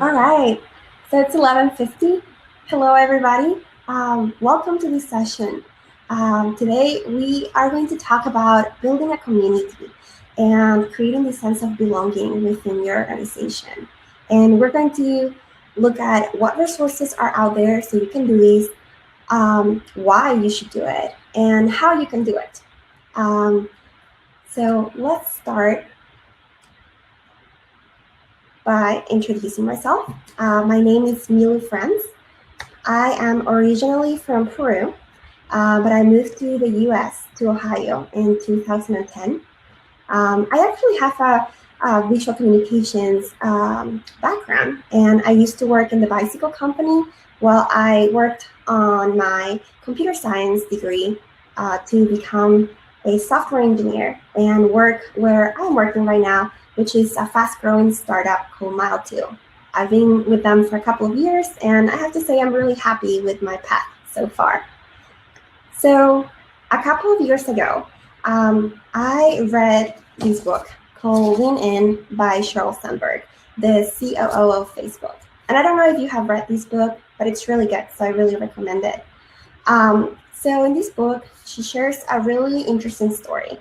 All right, so it's 11:50. Hello, everybody. Welcome to this session. Today, we are going to talk about building a community and creating the sense of belonging within your organization. And we're going to look at what resources are out there so you can do this, why you should do it, and how you can do it. So let's start by introducing myself. My name is Milu Franz. I am originally from Peru, but I moved to the US, to Ohio, in 2010. I actually have a visual communications background, and I used to work in the bicycle company while I worked on my computer science degree to become a software engineer and work where I'm working right now, which is a fast-growing startup called Milu. I've been with them for a couple of years, and I have to say I'm really happy with my path so far. So a couple of years ago, I read this book called Lean In by Sheryl Sandberg, the COO of Facebook. And I don't know if you have read this book, but it's really good, so I really recommend it. So in this book, she shares a really interesting story.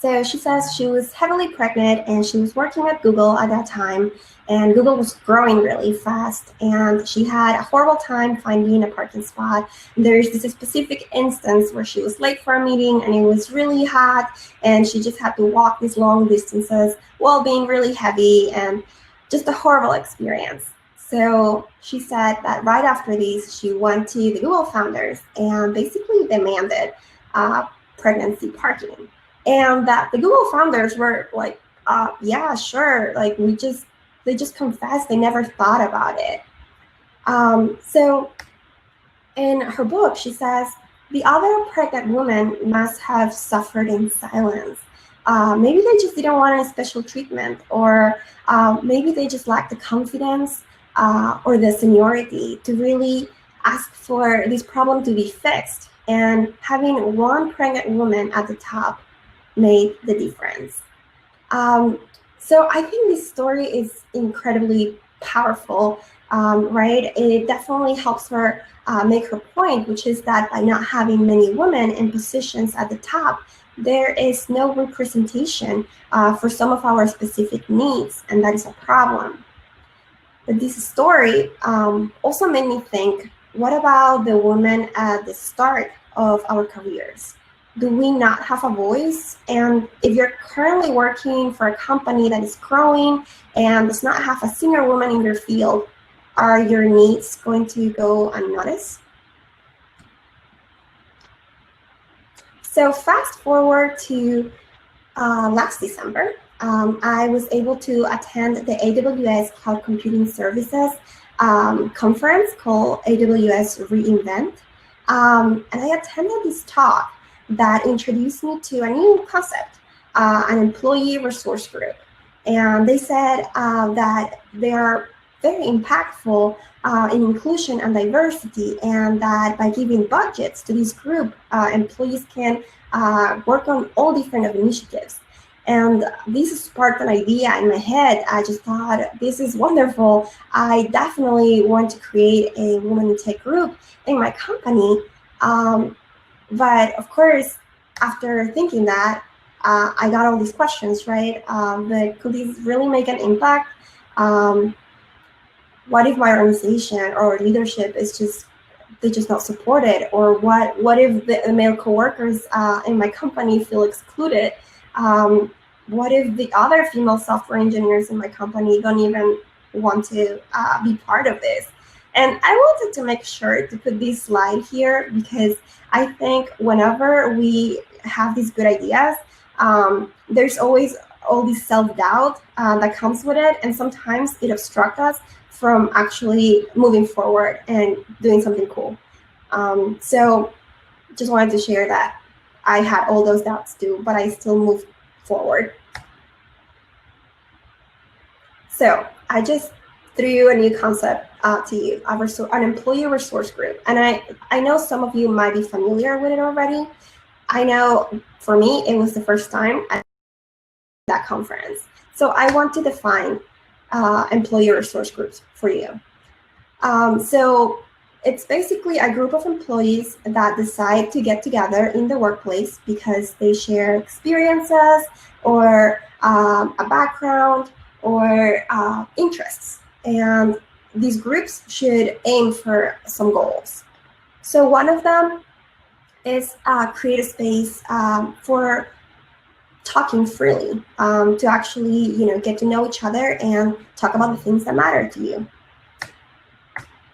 So she says she was heavily pregnant and she was working at Google at that time, and Google was growing really fast, and she had a horrible time finding a parking spot. There's this specific instance where she was late for a meeting and it was really hot, and she just had to walk these long distances while being really heavy, and just a horrible experience. So she said that right after this, she went to the Google founders and basically demanded pregnancy parking. And that the Google founders were like, yeah, sure. Like they just confessed they never thought about it. So in her book, she says, the other pregnant women must have suffered in silence. Maybe they just didn't want any special treatment, or maybe they just lacked the confidence or the seniority to really ask for this problem to be fixed. And having one pregnant woman at the top made the difference. So I think this story is incredibly powerful, right? It definitely helps her make her point, which is that by not having many women in positions at the top, there is no representation for some of our specific needs, and that is a problem. But this story also made me think, what about the women at the start of our careers? Do we not have a voice? And if you're currently working for a company that is growing and does not have a senior woman in your field, are your needs going to go unnoticed? So fast forward to last December, I was able to attend the AWS Cloud Computing Services conference called AWS reInvent. And I attended this talk that introduced me to a new concept, an employee resource group. And they said that they are very impactful in inclusion and diversity, and that by giving budgets to this group, employees can work on all different initiatives. And this sparked an idea in my head. I just thought, this is wonderful. I definitely want to create a women in tech group in my company. But of course, after thinking that, I got all these questions, right? But could these really make an impact? What if my organization or leadership is just not supported? Or what if the male coworkers in my company feel excluded? What if the other female software engineers in my company don't even want to be part of this? And I wanted to make sure to put this slide here because I think whenever we have these good ideas, there's always all this self-doubt that comes with it, and sometimes it obstructs us from actually moving forward and doing something cool. So just wanted to share that I had all those doubts too, but I still moved forward. So I just threw a new concept to you, an employee resource group. And I know some of you might be familiar with it already. I know for me, it was the first time at that conference. So I want to define employee resource groups for you. So it's basically a group of employees that decide to get together in the workplace because they share experiences or a background or interests. And these groups should aim for some goals. So one of them is create a space for talking freely, to actually, get to know each other and talk about the things that matter to you.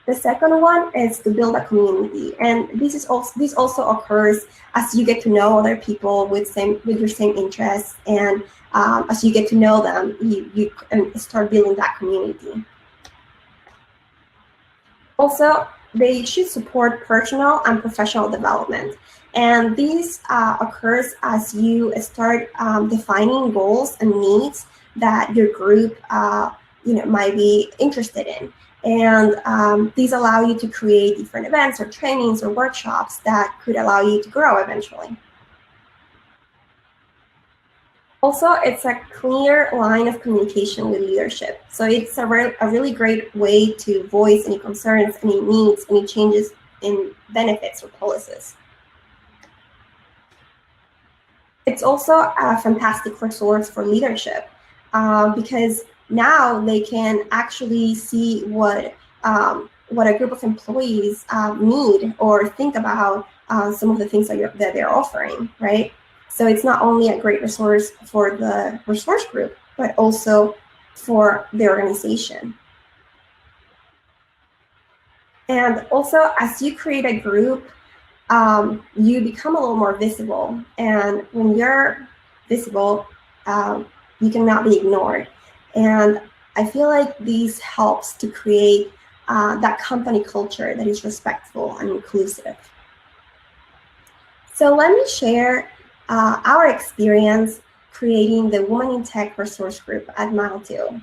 The second one is to build a community, and this also occurs as you get to know other people with your same interests, and as you get to know them, you start building that community. Also, they should support personal and professional development, and this occurs as you start defining goals and needs that your group might be interested in. And these allow you to create different events or trainings or workshops that could allow you to grow eventually. Also, it's a clear line of communication with leadership. So it's a really great way to voice any concerns, any needs, any changes in benefits or policies. It's also a fantastic resource for leadership because now they can actually see what a group of employees need or think about some of the things that they're offering, right? So it's not only a great resource for the resource group, but also for the organization. And also, as you create a group, you become a little more visible. And when you're visible, you cannot be ignored. And I feel like this helps to create that company culture that is respectful and inclusive. So let me share our experience creating the Women in Tech resource group at Mile 2.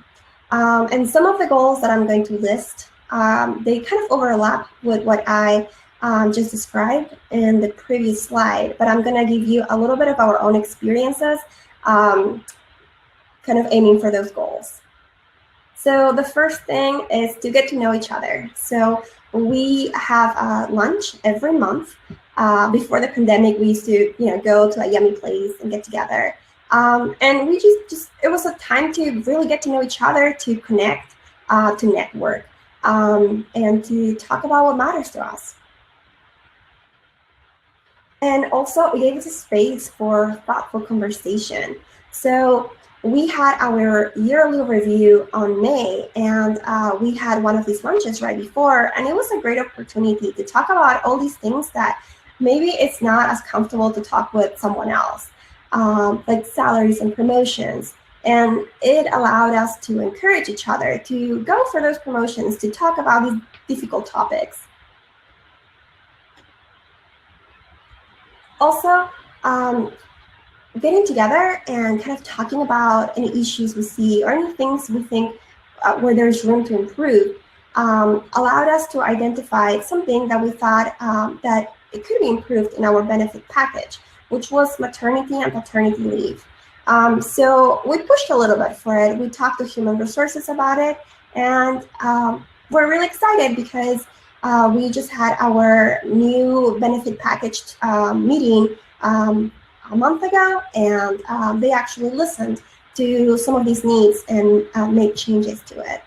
And some of the goals that I'm going to list, they kind of overlap with what I just described in the previous slide, but I'm going to give you a little bit of our own experiences, kind of aiming for those goals. So the first thing is to get to know each other. So we have lunch every month. Before the pandemic, we used to, go to a yummy place and get together. And we just it was a time to really get to know each other, to connect, to network, and to talk about what matters to us. And also, it gave us a space for thoughtful conversation. So we had our yearly review on May, and we had one of these lunches right before, and it was a great opportunity to talk about all these things that maybe it's not as comfortable to talk with someone else, like salaries and promotions. And it allowed us to encourage each other to go for those promotions, to talk about these difficult topics. Also, getting together and kind of talking about any issues we see or any things we think where there's room to improve allowed us to identify something that we thought that it could be improved in our benefit package, which was maternity and paternity leave. So we pushed a little bit for it. We talked to human resources about it, and we're really excited because we just had our new benefit package meeting a month ago, and they actually listened to some of these needs and made changes to it.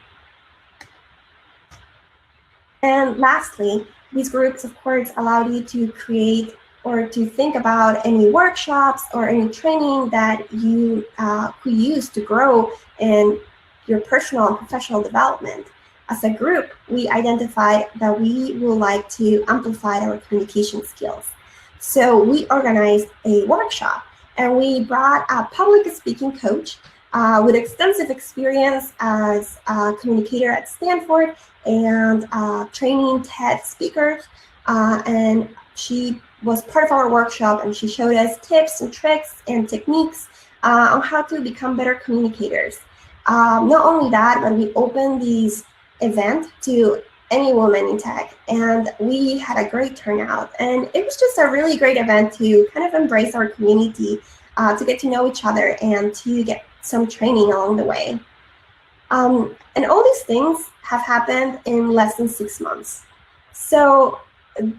And lastly, these groups, of course, allowed you to create or to think about any workshops or any training that you could use to grow in your personal and professional development. As a group, we identified that we would like to amplify our communication skills. So we organized a workshop, and we brought a public speaking coach with extensive experience as a communicator at Stanford and training TED speakers. And she was part of our workshop, and she showed us tips and tricks and techniques on how to become better communicators. Not only that, but we opened this event to any woman in tech, and we had a great turnout. And it was just a really great event to kind of embrace our community, to get to know each other and to get some training along the way. And all these things have happened in less than 6 months. So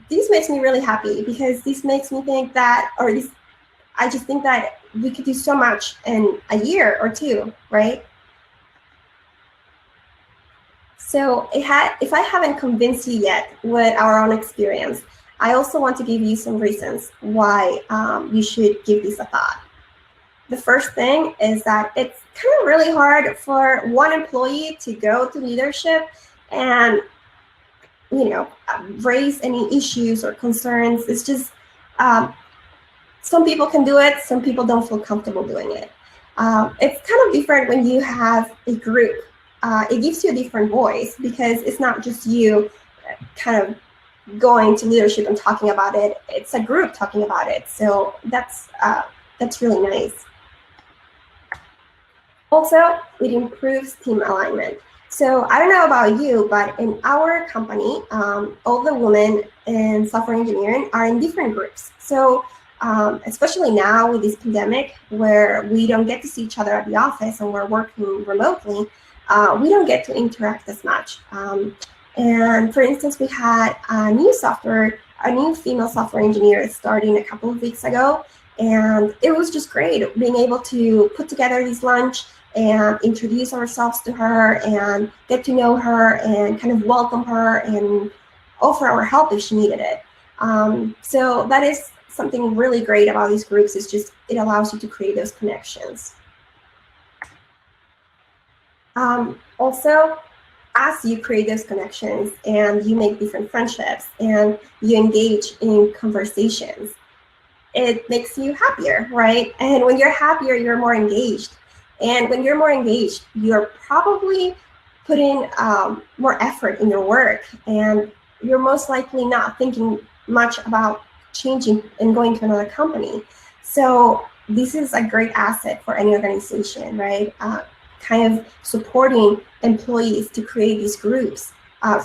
this makes me really happy, because this makes me think that, I just think that we could do so much in a year or two, right? So if I haven't convinced you yet with our own experience, I also want to give you some reasons why you should give this a thought. The first thing is that it's kind of really hard for one employee to go to leadership and raise any issues or concerns. It's just some people can do it, some people don't feel comfortable doing it. It's kind of different when you have a group. It gives you a different voice, because it's not just you kind of going to leadership and talking about it. It's a group talking about it. So that's really nice. Also, it improves team alignment. So I don't know about you, but in our company, all the women in software engineering are in different groups. So especially now with this pandemic, where we don't get to see each other at the office and we're working remotely, we don't get to interact as much. And for instance, we had a new female software engineer starting a couple of weeks ago. And it was just great being able to put together this lunch and introduce ourselves to her and get to know her and kind of welcome her and offer our help if she needed it. So that is something really great about these groups, is just it allows you to create those connections. Also, as you create those connections and you make different friendships and you engage in conversations, it makes you happier, right? And when you're happier, you're more engaged. And when you're more engaged, you're probably putting more effort in your work, and you're most likely not thinking much about changing and going to another company. So this is a great asset for any organization, right? Kind of supporting employees to create these groups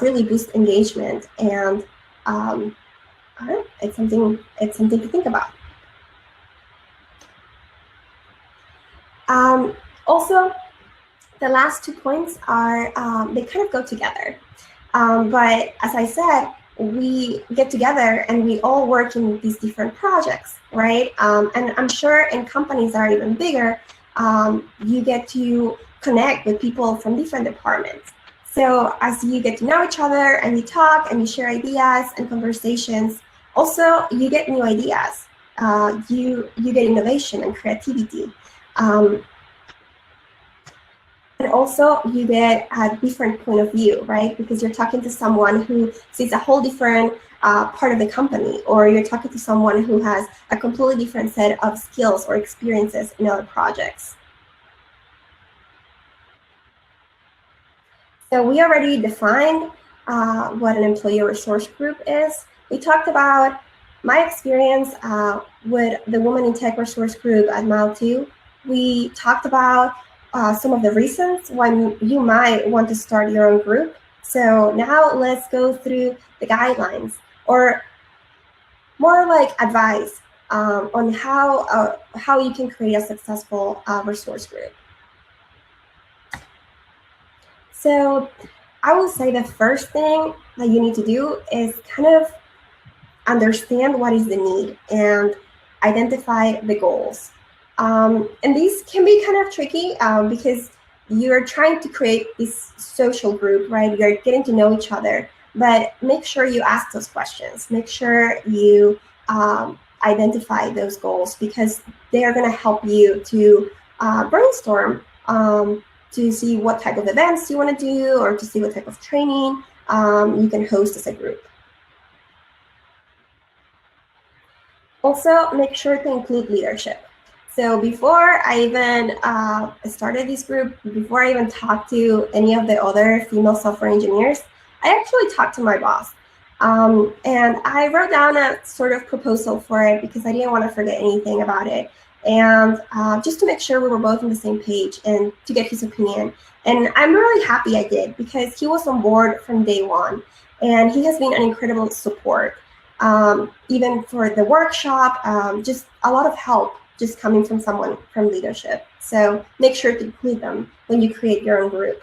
really boost engagement, and it's something to think about. Also, the last 2 points are, they kind of go together. But as I said, we get together and we all work in these different projects, right? And I'm sure in companies that are even bigger, you get to connect with people from different departments. So as you get to know each other and you talk and you share ideas and conversations, also you get new ideas. You get innovation and creativity. And also you get a different point of view, right? Because you're talking to someone who sees a whole different part of the company, or you're talking to someone who has a completely different set of skills or experiences in other projects. So we already defined what an employee resource group is. We talked about my experience with the Women in Tech Resource Group at Mile 2. We talked about some of the reasons why you might want to start your own group. So now let's go through the guidelines, or more like advice on how you can create a successful resource group. So I will say the first thing that you need to do is kind of understand what is the need and identify the goals. And these can be kind of tricky because you're trying to create this social group, right? You're getting to know each other, but make sure you ask those questions. Make sure you identify those goals, because they are going to help you to brainstorm to see what type of events you want to do, or to see what type of training you can host as a group. Also, make sure to include leadership. So before I even started this group, before I even talked to any of the other female software engineers, I actually talked to my boss. And I wrote down a sort of proposal for it because I didn't want to forget anything about it. And just to make sure we were both on the same page and to get his opinion. And I'm really happy I did, because he was on board from day one. And he has been an incredible support, even for the workshop, just a lot of help just coming from someone from leadership. So make sure to include them when you create your own group.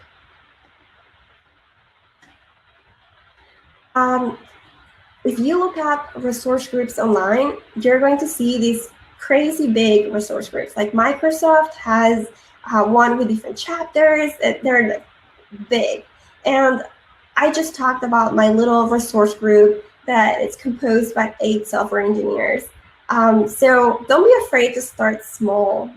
If you look at resource groups online, you're going to see these crazy big resource groups. Like Microsoft has one with different chapters. They're big. And I just talked about my little resource group that is composed by 8 software engineers. So don't be afraid to start small.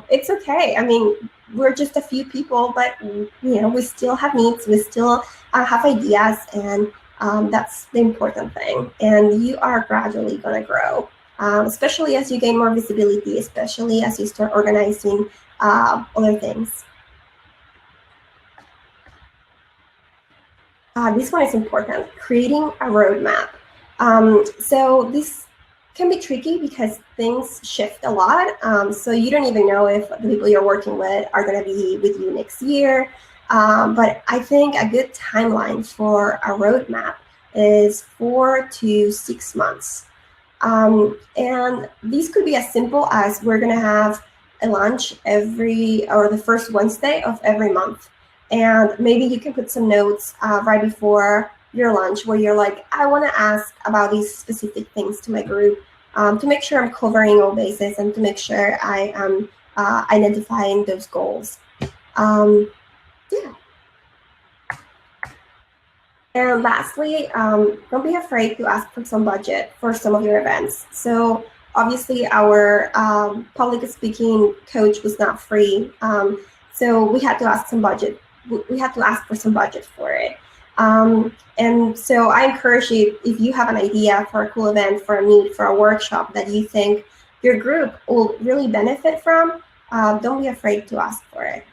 It's okay. I mean, we're just a few people, but we still have needs. We still have ideas, and that's the important thing. And you are gradually going to grow, especially as you gain more visibility, especially as you start organizing other things. This one is important, creating a roadmap. So this can be tricky because things shift a lot. So you don't even know if the people you're working with are going to be with you next year. But I think a good timeline for a roadmap is 4 to 6 months. And these could be as simple as we're going to have a lunch the first Wednesday of every month. And maybe you can put some notes right before your lunch where you're like, I want to ask about these specific things to my group to make sure I'm covering all bases and to make sure I am identifying those goals. Yeah. And lastly, don't be afraid to ask for some budget for some of your events. So obviously our public speaking coach was not free. So we had to ask some budget. We had to ask for some budget for it. And so I encourage you, if you have an idea for a cool event, for a need, for a workshop that you think your group will really benefit from, don't be afraid to ask for it.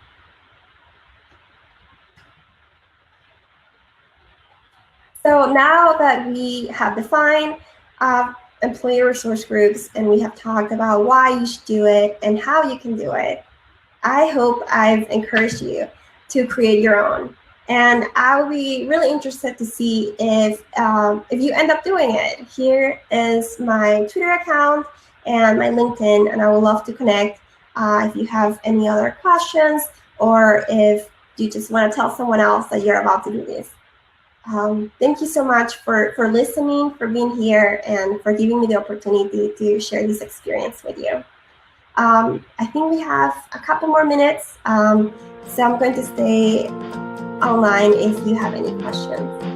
So now that we have defined employee resource groups and we have talked about why you should do it and how you can do it, I hope I've encouraged you to create your own. And I'll be really interested to see if you end up doing it. Here is my Twitter account and my LinkedIn, and I would love to connect if you have any other questions or if you just want to tell someone else that you're about to do this. Thank you so much for listening, for being here, and for giving me the opportunity to share this experience with you. I think we have a couple more minutes, so I'm going to stay online if you have any questions.